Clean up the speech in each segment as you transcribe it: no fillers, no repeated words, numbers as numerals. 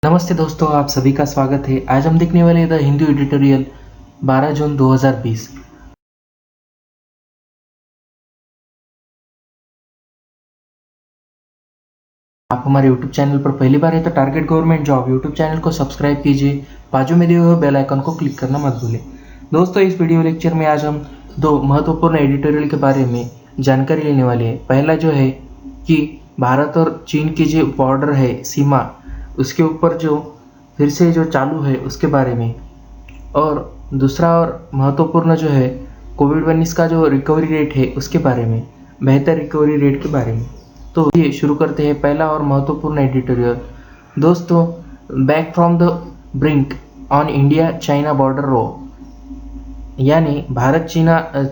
नमस्ते दोस्तों, आप सभी का स्वागत है। आज हम देखने वाले द हिंदू एडिटोरियल 12 जून 2020। आप हमारे YouTube चैनल पर पहली बार है तो target government job YouTube channel को सब्सक्राइब कीजिए, बाजू में दिए हुए बेल आइकन को क्लिक करना मत भूलें। दोस्तों, इस वीडियो लेक्चर में आज हम दो महत्वपूर्ण एडिटोरियल के बारे में जानकारी लेने वाले हैं। पहला जो है कि भारत और चीन की जो बॉर्डर है, सीमा, उसके ऊपर जो फिर से जो चालू है उसके बारे में, और दूसरा और महत्वपूर्ण जो है कोविड-19 का जो रिकवरी रेट है उसके बारे में, बेहतर रिकवरी रेट के बारे में। तो ये शुरू करते हैं पहला और महत्वपूर्ण एडिटोरियल। दोस्तों, back from the brink on India China border row, यानी भारत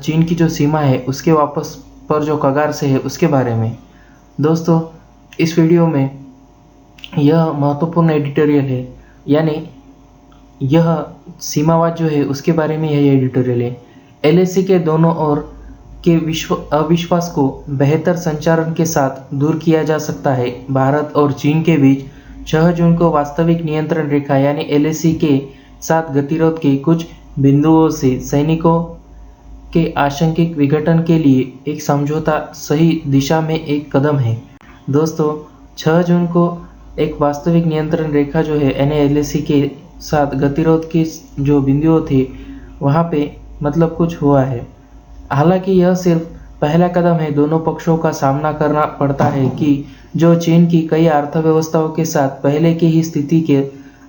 चीन की जो सीमा है उसके वापस पर जो कगार से है उसके बारे में। दोस्तों, इस वीडियो में यह महत्वपूर्ण एडिटोरियल है, यानी यह सीमावाद जो है उसके बारे में यह एडिटोरियल है। एलएसी के दोनों ओर के अविश्वास को बेहतर संचालन के साथ दूर किया जा सकता है। भारत और चीन के बीच 6 जून को वास्तविक नियंत्रण रेखा यानी एलएसी के साथ गतिरोध के कुछ बिंदुओं से सैनिकों के आंशिक विघटन के लिए एक समझौता सही दिशा में एक कदम है। दोस्तों, 6 जून को एक वास्तविक नियंत्रण रेखा जो है यानी एलएसी के साथ गतिरोध के जो बिंदुओं थे वहाँ पे मतलब कुछ हुआ है। हालांकि यह सिर्फ पहला कदम है। दोनों पक्षों का सामना करना पड़ता है कि जो चीन की कई अर्थव्यवस्थाओं के साथ पहले की ही स्थिति के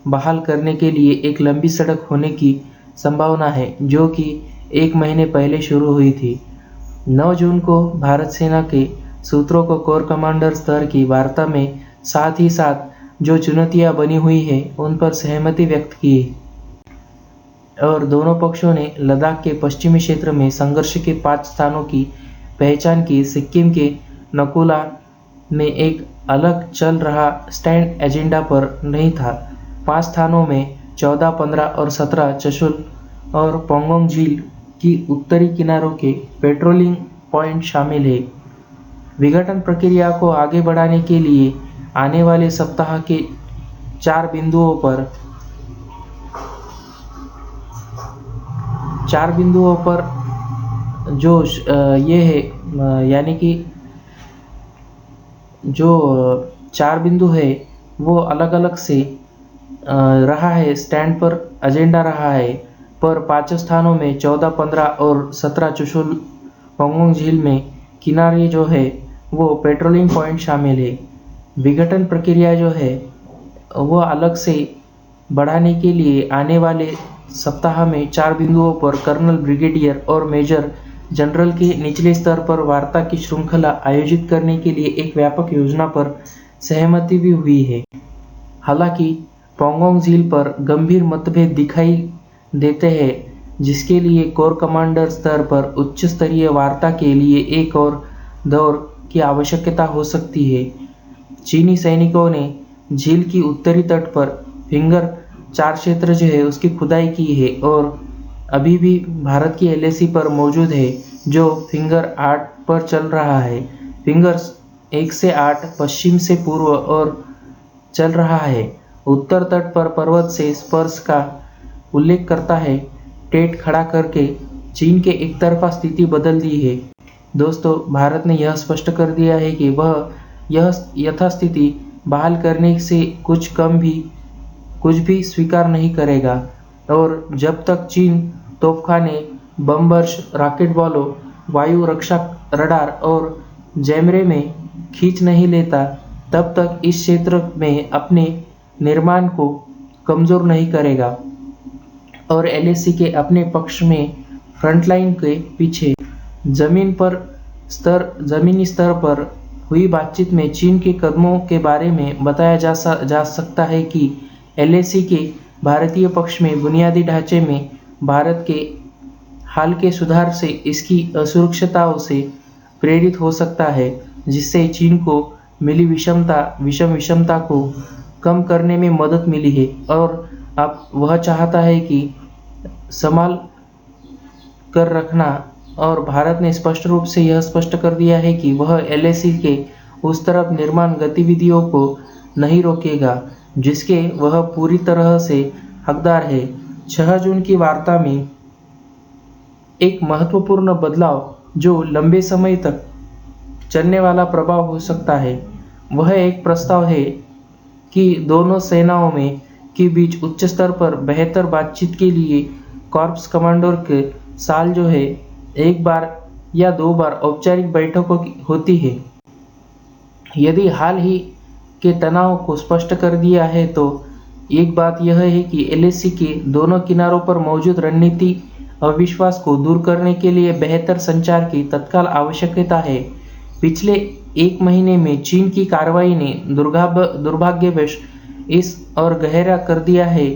बहाल करने के लिए एक लंबी सड़क होने की संभावना है, जो कि 1 महीने पहले शुरू हुई थी। 9 जून को भारत सेना के सूत्रों को कोर कमांडर स्तर की वार्ता में साथ ही साथ जो चुनौतियां बनी हुई है उन पर सहमति व्यक्त की और दोनों पक्षों ने लद्दाख के पश्चिमी क्षेत्र में संघर्ष के 5 स्थानों की पहचान की। सिक्किम के नकोला में एक अलग चल रहा स्टैंड एजेंडा पर नहीं था। 5 स्थानों में 14, 15 और 17 चशुल और पोंगोंग झील की उत्तरी किनारों के पेट्रोलिंग पॉइंट शामिल है। विघटन प्रक्रिया को आगे बढ़ाने के लिए आने वाले सप्ताह के 4 बिंदुओं पर जो ये है, यानी कि जो 4 बिंदु है वो अलग अलग से रहा है, स्टैंड पर एजेंडा रहा है, पर 5 स्थानों में 14, 15 और 17 चुशुल पोंगोंग झील में किनारे जो है वो पेट्रोलिंग पॉइंट शामिल है। विघटन प्रक्रिया जो है वो अलग से बढ़ाने के लिए आने वाले सप्ताह में 4 बिंदुओं पर कर्नल, ब्रिगेडियर और मेजर जनरल के निचले स्तर पर वार्ता की श्रृंखला आयोजित करने के लिए एक व्यापक योजना पर सहमति भी हुई है। हालांकि पोंगोंग झील पर गंभीर मतभेद दिखाई देते हैं, जिसके लिए कोर कमांडर स्तर पर उच्च स्तरीय वार्ता के लिए एक और दौर की आवश्यकता हो सकती है। चीनी सैनिकों ने झील की उत्तरी तट पर फिंगर 4 क्षेत्र जो है उसकी खुदाई की है और अभी भी भारत की एलएसी पर मौजूद है, जो फिंगर 8 पर चल रहा है। फिंगर्स 1 से 8 पश्चिम से पूर्व और चल रहा है। उत्तर तट पर पर्वत से स्पर्श का उल्लेख करता है। टेट खड़ा करके चीन के एक तरफा स्थिति बदल दी है। दोस्तों, भारत ने यह स्पष्ट कर दिया है कि वह यह यथास्थिति बहाल करने से कुछ भी स्वीकार नहीं करेगा, और जब तक चीन तोपखाने, बमबर्स, रॉकेट बॉलों, वायु रक्षा रडार और जैमरे में खींच नहीं लेता, तब तक इस क्षेत्र में अपने निर्माण को कमजोर नहीं करेगा और एलएसी के अपने पक्ष में फ्रंटलाइन के पीछे जमीनी स्तर पर हुई बातचीत में चीन के कदमों के बारे में बताया जा सकता है कि एलएसी के भारतीय पक्ष में बुनियादी ढांचे में भारत के हाल के सुधार से इसकी असुरक्षितताओं से प्रेरित हो सकता है, जिससे चीन को मिली विषमता को कम करने में मदद मिली है और अब वह चाहता है कि संभाल कर रखना। और भारत ने स्पष्ट रूप से यह स्पष्ट कर दिया है कि वह एलएसी के उस तरफ निर्माण गतिविधियों को नहीं रोकेगा जिसके वह पूरी तरह से हकदार है। 6 जून की वार्ता में एक महत्वपूर्ण बदलाव जो लंबे समय तक चलने वाला प्रभाव हो सकता है, वह एक प्रस्ताव है कि दोनों सेनाओं में के बीच उच्च स्तर पर बेहतर बातचीत के लिए कॉर्प्स कमांडर के साल जो है 1 बार या 2 बार औपचारिक बैठकों होती है। यदि हाल ही के तनाव को स्पष्ट कर दिया है तो एक बात यह है कि एलएसी के दोनों किनारों पर मौजूद रणनीति अविश्वास को दूर करने के लिए बेहतर संचार की तत्काल आवश्यकता है। पिछले 1 महीने में चीन की कार्रवाई ने दुर्भाग्यवश इस और गहरा कर दिया है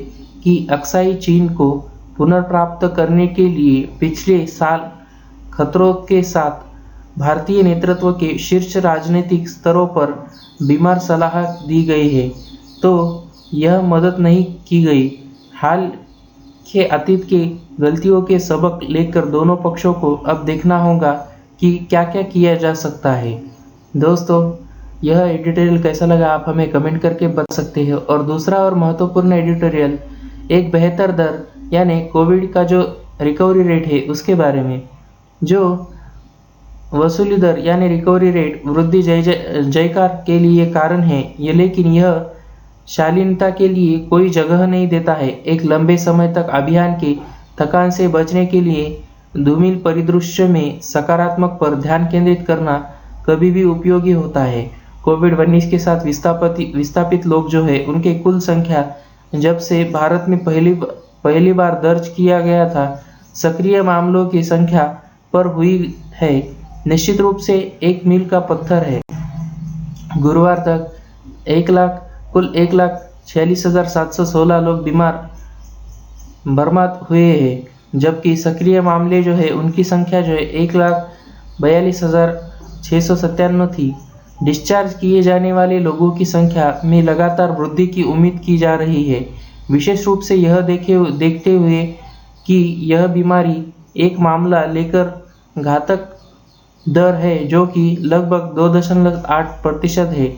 कि अक्साई चीन को पुनर्प्राप्त करने के लिए पिछले साल खतरों के साथ भारतीय नेतृत्व के शीर्ष राजनीतिक स्तरों पर बीमार सलाह दी गई है, तो यह मदद नहीं की गई। हाल के अतीत के गलतियों के सबक लेकर दोनों पक्षों को अब देखना होगा कि क्या क्या किया जा सकता है। दोस्तों, यह एडिटोरियल कैसा लगा आप हमें कमेंट करके बता सकते हैं। और दूसरा और महत्वपूर्ण एडिटोरियल एक बेहतर दर यानी कोविड का जो रिकवरी रेट है उसके बारे में, जो वसूली दर यानी रिकवरी रेट वृद्धि जयकार के लिए कारण है ये, लेकिन यह शालीनता के लिए कोई जगह नहीं देता है। एक लंबे समय तक अभियान के थकान से बचने के लिए धूमिल परिदृश्य में सकारात्मक पर ध्यान केंद्रित करना कभी भी उपयोगी होता है। कोविड-19 के साथ विस्थापित लोग जो है उनके कुल संख्या जब से भारत में पहली बार दर्ज किया गया था, सक्रिय मामलों की संख्या पर हुई है, निश्चित रूप से एक मील का पत्थर है। गुरुवार तक कुल 1,46,716 लोग बर्बाद हुए हैं, जबकि सक्रिय मामले जो है उनकी संख्या जो है 1,42,697 थी। डिस्चार्ज किए जाने वाले लोगों की संख्या में लगातार वृद्धि की उम्मीद की जा रही है, विशेष रूप से यह देखते हुए कि यह बीमारी एक मामला लेकर घातक दर है जो कि लगभग 2.8% है।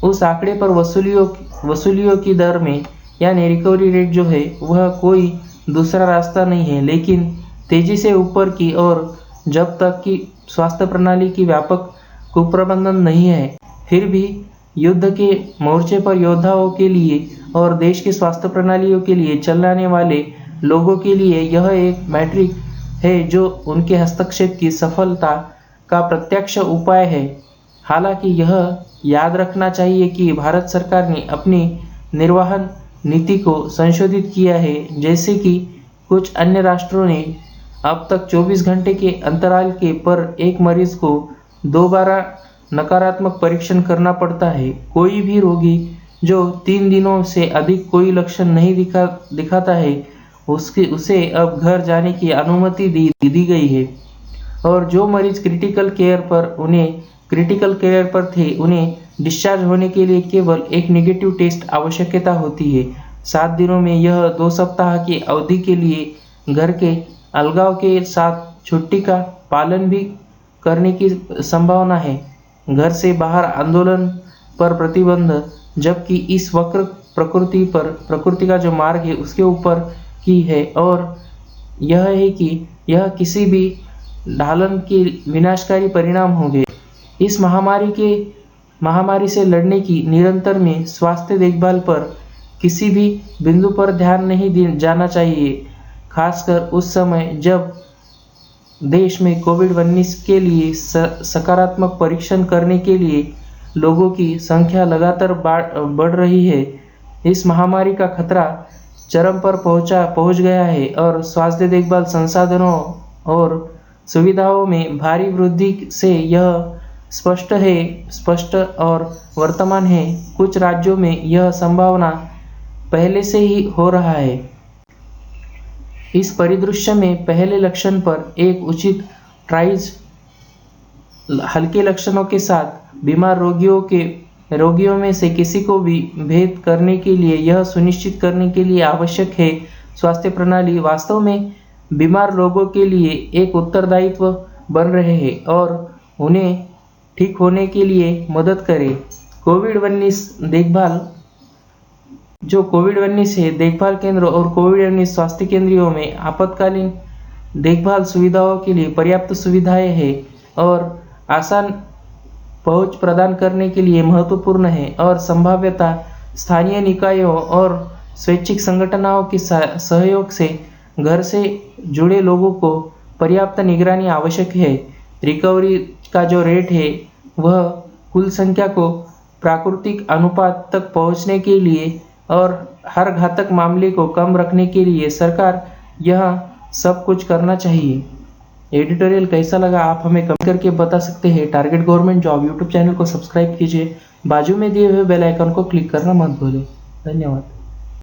उस आंकड़े पर वसूलियों की दर में यानी रिकवरी रेट जो है वह कोई दूसरा रास्ता नहीं है, लेकिन तेजी से ऊपर की ओर जब तक कि स्वास्थ्य प्रणाली की व्यापक कुप्रबंधन नहीं है। फिर भी युद्ध के मोर्चे पर योद्धाओं के लिए और देश की स्वास्थ्य प्रणालियों के लिए चलाने वाले लोगों के लिए यह एक मैट्रिक है जो उनके हस्तक्षेप की सफलता का प्रत्यक्ष उपाय है। हालांकि यह याद रखना चाहिए कि भारत सरकार ने अपनी निर्वहन नीति को संशोधित किया है, जैसे कि कुछ अन्य राष्ट्रों ने अब तक 24 घंटे के अंतराल के पर एक मरीज को 2 बार नकारात्मक परीक्षण करना पड़ता है। कोई भी रोगी जो 3 दिनों से अधिक कोई लक्षण नहीं दिखाता है उसे अब घर जाने की अनुमति दी गई है, और जो मरीज क्रिटिकल केयर पर थे उन्हें डिस्चार्ज होने के लिए केवल एक नेगेटिव टेस्ट आवश्यकता होती है। 7 दिनों में यह 2 सप्ताह की अवधि के लिए घर के अलगाव के साथ छुट्टी का पालन भी करने की संभावना है। घर से बाहर आंदोलन पर प्रतिबंध, जबकि इस वक्र प्रकृति का जो मार्ग है उसके ऊपर की है, और यह है कि यह किसी भी ढालन के विनाशकारी परिणाम होंगे। इस महामारी से लड़ने की निरंतर में स्वास्थ्य देखभाल पर किसी भी बिंदु पर ध्यान नहीं जाना चाहिए, खासकर उस समय जब देश में कोविड-19 के लिए सकारात्मक परीक्षण करने के लिए लोगों की संख्या लगातार बढ़ रही है। इस महामारी का खतरा चरम पर पहुंच गया है और स्वास्थ्य देखभाल संसाधनों और सुविधाओं में भारी वृद्धि से यह स्पष्ट और वर्तमान है। कुछ राज्यों में यह संभावना पहले से ही हो रहा है। इस परिदृश्य में पहले लक्षण पर एक उचित ट्राइज हल्के लक्षणों के साथ बीमार रोगियों में से किसी को भी भेद करने के लिए यह सुनिश्चित करने के लिए आवश्यक है स्वास्थ्य प्रणाली वास्तव में बीमार लोगों के लिए एक उत्तरदायित्व बन रहे हैं और उन्हें ठीक होने के लिए मदद करें। कोविड-19 देखभाल जो कोविड-19 है देखभाल केंद्र और कोविड-19 स्वास्थ्य केंद्रों में आपातकालीन देखभाल सुविधाओं के लिए पर्याप्त सुविधाएं हैं और आसान पहुंच प्रदान करने के लिए महत्वपूर्ण है और संभाव्यता स्थानीय निकायों और स्वैच्छिक संगठनों के सहयोग से घर से जुड़े लोगों को पर्याप्त निगरानी आवश्यक है। रिकवरी का जो रेट है वह कुल संख्या को प्राकृतिक अनुपात तक पहुंचने के लिए और हर घातक मामले को कम रखने के लिए सरकार यह सब कुछ करना चाहिए। एडिटोरियल कैसा लगा आप हमें कमेंट करके बता सकते हैं। Target government job YouTube channel को सब्सक्राइब कीजिए, बाजू में दिए हुए बेल आइकन को क्लिक करना मत भूलें। धन्यवाद।